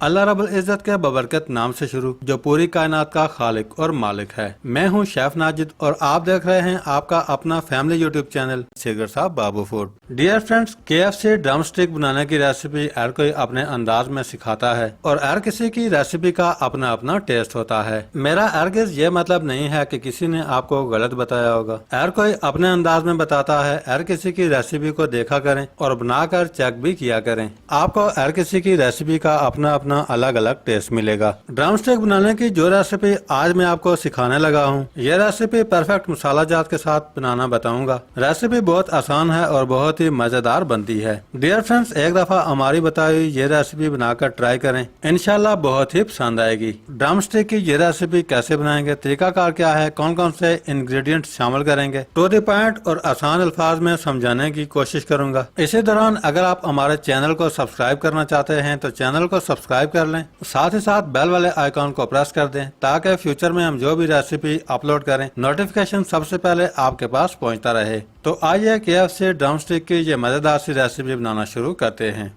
अल्लाह रब्बुल इज़्ज़त के बबरकत नाम से शुरू, जो पूरी कायनात का खालिक और मालिक है। मैं हूं शेफ नाजिद और आप देख रहे हैं आपका अपना फैमिली यूट्यूब चैनल शेगर साहब बाबू food. Dear friends, KFC drum stick बनाने की रेसिपी हर कोई अपने अंदाज में सिखाता है और हर किसी की रेसिपी का अपना अपना टेस्ट होता है। मेरा हरगिज़ ये मतलब नहीं है कि किसी ने आपको गलत बताया होगा। हर कोई अपने अंदाज में बताता है। हर किसी की रेसिपी को देखा करें और बनाकर चेक भी किया करें। आपको हर किसी की रेसिपी का अपना अपना अलग अलग टेस्ट मिलेगा। ड्रम स्टिक बनाने की जो रेसिपी आज मैं आपको सिखाने लगा हूँ, ये रेसिपी परफेक्ट मसाला जात के साथ बनाना बताऊंगा। रेसिपी बहुत आसान है और बहुत ही मजेदार बनती है। डियर फ्रेंड्स, एक दफा हमारी बताई हुई ये रेसिपी बनाकर ट्राई करें, इंशाल्लाह बहुत ही पसंद आएगी। ड्रम स्टिक की ये रेसिपी कैसे बनाएंगे, तरीकाकार क्या है, कौन कौन से इंग्रेडिएंट्स शामिल करेंगे, टू द पॉइंट और आसान अल्फाज में समझाने की कोशिश करूंगा। इसी दौरान अगर आप हमारे चैनल को सब्सक्राइब करना चाहते हैं तो चैनल को सब्सक्राइब कर लें, साथ ही साथ बेल वाले आइकॉन को प्रेस कर दें ताकि फ्यूचर में हम जो भी रेसिपी अपलोड करें नोटिफिकेशन सबसे पहले आपके पास पहुंचता रहे। तो आइए KFC ड्रम स्टिक की ये मजेदार सी रेसिपी बनाना शुरू करते हैं।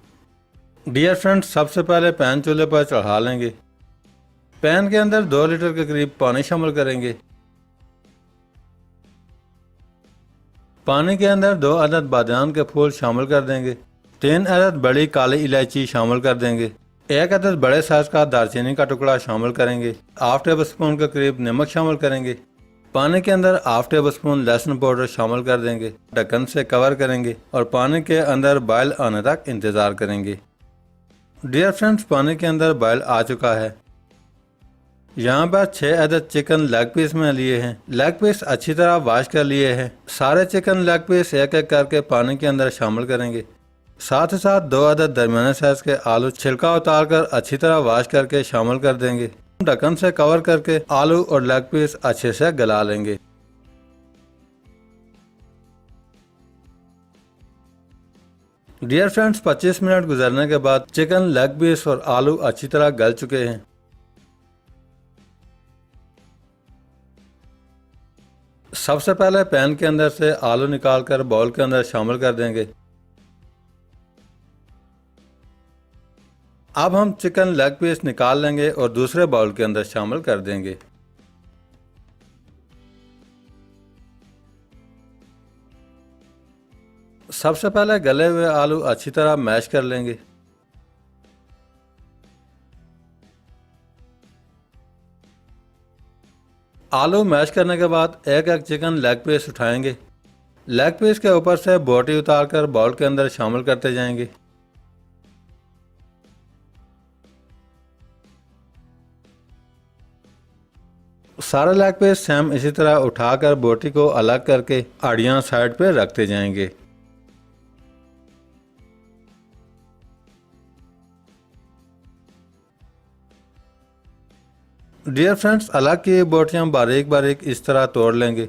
डियर फ्रेंड्स, सबसे पहले पैन चूल्हे पर चढ़ा लेंगे। पैन के अंदर 2 लीटर के करीब पानी शामिल करेंगे। पानी के अंदर 2 अदद बादाम के फूल शामिल कर देंगे। 3 अदद बड़ी काली इलायची शामिल कर देंगे। 1 अदद बड़े साइज का दालचीनी का टुकड़ा शामिल करेंगे। हाफ टेबल स्पून के करीब नमक शामिल करेंगे। पानी के अंदर हाफ टेबल स्पून लहसुन पाउडर शामिल कर देंगे। ढक्कन से कवर करेंगे और पानी के अंदर बॉयल आने तक इंतजार करेंगे। डियर फ्रेंड्स, पानी के अंदर बॉयल आ चुका है। यहाँ पर 6 अदद चिकन लेग पीस में लिए हैं। लेग पीस अच्छी तरह वॉश कर लिए हैं। सारे चिकन लेग पीस एक एक करके पानी के अंदर शामिल करेंगे। साथ ही साथ 2 अदद दरमियाने साइज के आलू छिलका उतार कर अच्छी तरह वॉश करके शामिल कर देंगे। ढक्कन से कवर करके आलू और लेग पीस अच्छे से गला लेंगे। डियर फ्रेंड्स, 25 मिनट गुजरने के बाद चिकन लेग पीस और आलू अच्छी तरह गल चुके हैं। सबसे पहले पैन के अंदर से आलू निकालकर बाउल के अंदर शामिल कर देंगे। अब हम चिकन लेग पीस निकाल लेंगे और दूसरे बाउल के अंदर शामिल कर देंगे। सबसे पहले गले हुए आलू अच्छी तरह मैश कर लेंगे। आलू मैश करने के बाद एक एक चिकन लेग पीस उठाएंगे। लेग पीस के ऊपर से बोटी उतारकर बाउल के अंदर शामिल करते जाएंगे। सारे लेग पीस सेम इसी तरह उठाकर बोटी को अलग करके आड़ियां साइड पे रखते जाएंगे। डियर फ्रेंड्स, अलग की बोटियां बारीक बारीक इस तरह तोड़ लेंगे।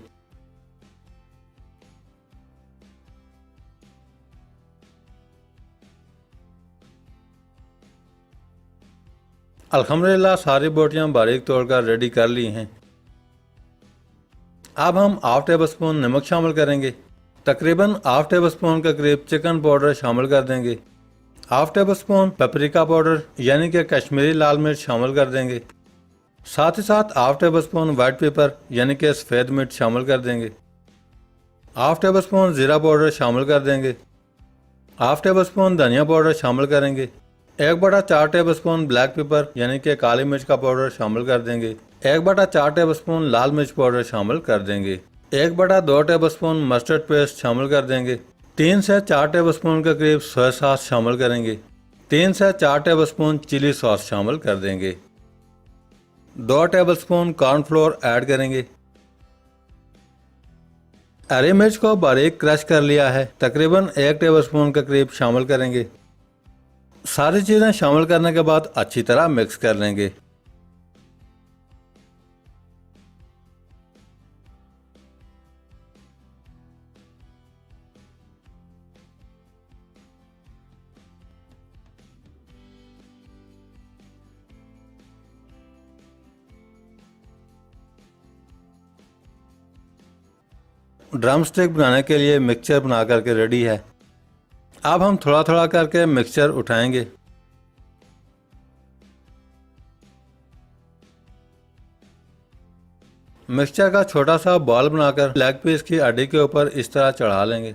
अल्हम्दुलिल्लाह सारी बोटियां बारीक तोड़कर रेडी कर ली हैं। अब हम हाफ टेबल स्पून नमक शामिल करेंगे। तकरीबन हाफ टेबल स्पून के करीब चिकन पाउडर शामिल कर देंगे। Half table spoon paprika powder यानी कि कश्मीरी लाल मिर्च शामिल कर देंगे। साथ ही साथ half table spoon white paper यानी कि सफ़ेद मिर्च शामिल कर देंगे। हाफ टेबल स्पून ज़ीरा पाउडर शामिल कर देंगे। हाफ टेबल स्पून धनिया पाउडर शामिल करेंगे। 1/4 टेबल स्पून ब्लैक पेपर यानी कि काली मिर्च का पाउडर शामिल कर देंगे। 1/4 टेबल स्पून लाल मिर्च पाउडर शामिल कर देंगे। 1/2 टेबल स्पून मस्टर्ड पेस्ट शामिल कर देंगे। 3 से 4 टेबल स्पून के करीब सोया सॉस शामिल करेंगे। 3 से 4 टेबल स्पून चिली सॉस शामिल कर देंगे। 2 टेबल स्पून कॉर्नफ्लोर ऐड करेंगे। हरी मिर्च को बारीक क्रश कर लिया है, तकरीबन 1 टेबल स्पून के करीब शामिल करेंगे। सारी चीज़ें शामिल करने के बाद अच्छी तरह मिक्स कर लेंगे। ड्रम स्टिक बनाने के लिए मिक्सचर बना करके रेडी है। अब हम थोड़ा थोड़ा करके मिक्सचर उठाएंगे। मिक्सचर का छोटा सा बॉल बनाकर लेग पीस की हड्डी के ऊपर इस तरह चढ़ा लेंगे।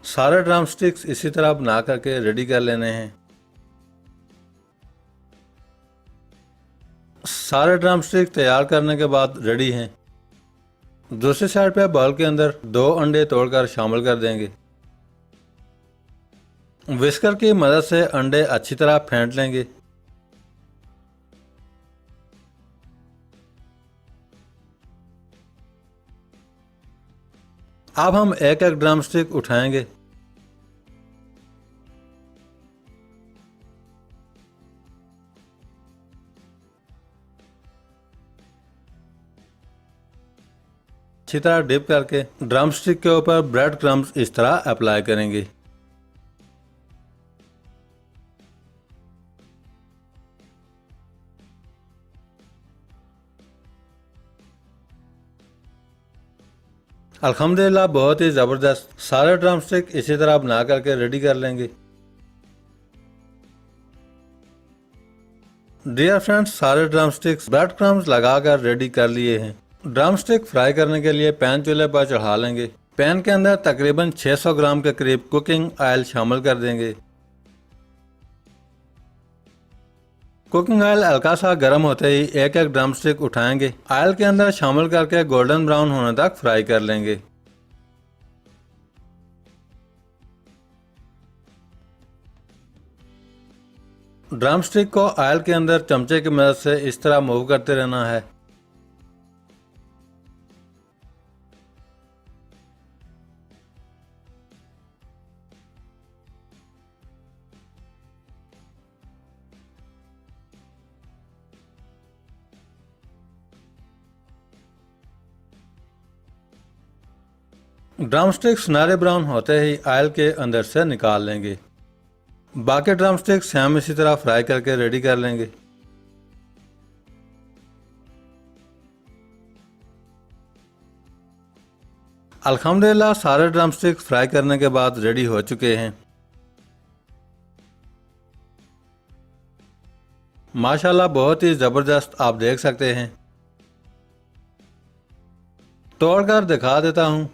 सारे ड्रम स्टिक्स इसी तरह बना करके रेडी कर लेने हैं। सारे ड्रम स्टिक तैयार करने के बाद रेडी हैं। दूसरी साइड पे बाउल के अंदर 2 अंडे तोड़कर शामिल कर देंगे। विस्कर की मदद से अंडे अच्छी तरह फेंट लेंगे। अब हम एक एक ड्रम स्टिक उठाएंगे। अच्छी तरह डिप करके ड्रम स्टिक के ऊपर ब्रेड क्रम्स इस तरह अप्लाई करेंगे। अल्हम्दुलिल्लाह बहुत ही ज़बरदस्त सारे ड्रम स्टिक इसी तरह बना करके रेडी कर लेंगे। डियर फ्रेंड्स, सारे ड्रम स्टिक्स ब्रेड क्रम्स लगाकर रेडी कर लिए हैं। ड्रम स्टिक फ्राई करने के लिए पैन चूल्हे पर चढ़ा लेंगे। पैन के अंदर तकरीबन 600 ग्राम के करीब कुकिंग ऑयल शामिल कर देंगे। कुकिंग ऑयल हल्का सा गर्म होते ही एक एक ड्रम स्टिक उठाएंगे। ऑयल के अंदर शामिल करके गोल्डन ब्राउन होने तक फ्राई कर लेंगे। ड्रम स्टिक को ऑयल के अंदर चमचे की मदद से इस तरह मूव करते रहना है। ड्रम स्टिक सुनहरे ब्राउन होते ही ऑयल के अंदर से निकाल लेंगे। बाकी ड्रम स्टिक सेम इसी तरह फ्राई करके रेडी कर लेंगे। अल्हम्दुलिल्लाह सारे ड्रम स्टिक फ्राई करने के बाद रेडी हो चुके हैं। माशाल्लाह बहुत ही जबरदस्त आप देख सकते हैं। तोड़कर दिखा देता हूं।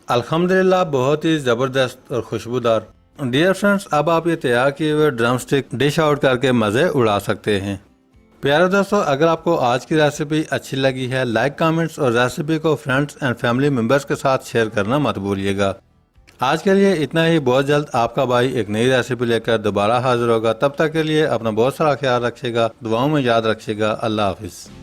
अल्हम्दुलिल्लाह बहुत ही ज़बरदस्त और खुशबूदार। डियर फ्रेंड्स, अब आप ये तैयार किए हुए ड्रम स्टिक डिश आउट करके मज़े उड़ा सकते हैं। प्यारे दोस्तों, अगर आपको आज की रेसिपी अच्छी लगी है, लाइक कमेंट्स और रेसिपी को फ्रेंड्स एंड फैमिली मेम्बर्स के साथ शेयर करना मत भूलिएगा। आज के लिए इतना ही। बहुत जल्द आपका भाई एक नई रेसिपी लेकर दोबारा हाजिर होगा। तब तक के लिए अपना बहुत सारा ख्याल रखिएगा, दुआओं में याद रखिएगा। अल्लाह हाफिज़।